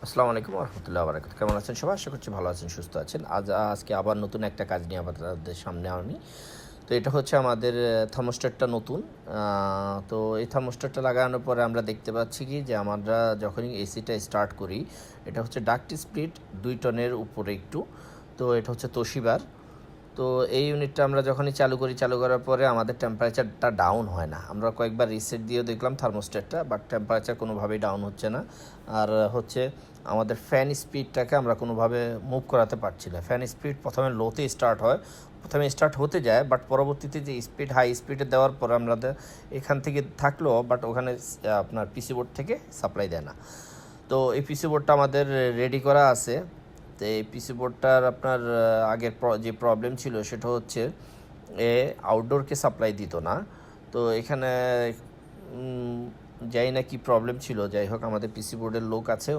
আসসালামু আলাইকুম রহমতুল্লাহ বারাকাতুহু। কেমন আছেন সবাই? আশা করছি ভালো আছেন, সুস্থ আছেন। আজকে আবার নতুন একটা কাজ নিয়ে আপনাদের সামনে আমি। তো এটা হচ্ছে আমাদের থার্মোস্ট্যাটটা নতুন। তো এই থার্মোস্ট্যাটটা লাগানোর পরে আমরা দেখতে পাচ্ছি কি যে আমরা যখনই এসিটা স্টার্ট করি, এটা হচ্ছে ডাক্ট স্পিড 2 টনের উপরে একটু। তো এটা হচ্ছে তোশিবার। তো এই ইউনিটটা আমরা যখনই চালু করার পরে আমাদের টেম্পারেচারটা ডাউন হয় না। আমরা কয়েকবার রিসেট দিয়েও দেখলাম থার্মোস্ট্যাটটা, বাট টেম্পারেচার কোনোভাবেই ডাউন হচ্ছে না। আর হচ্ছে আমাদের ফ্যান স্পিডটাকে আমরা কোনোভাবে মুভ করাতে পারছি না। ফ্যান স্পিড প্রথমে লোতে স্টার্ট হয়, প্রথমে স্টার্ট হতে যায়, বাট পরবর্তীতে যে স্পিড হাই স্পিডে দেওয়ার পর আমাদের এখান থেকে থাকলেও বাট ওখানে আপনার পিসি বোর্ড থেকে সাপ্লাই দেয় না। তো এই পিসি বোর্ডটা আমাদের রেডি করা আছে। তো এই পিসি বোর্ডটার আপনার আগের যে প্রবলেম ছিল সেটা হচ্ছে আউটডোরকে সাপ্লাই দিত না। তো এখানে যাই না কি প্রবলেম ছিল, যাই হোক আমাদের পিসি বোর্ডের লোক আছে,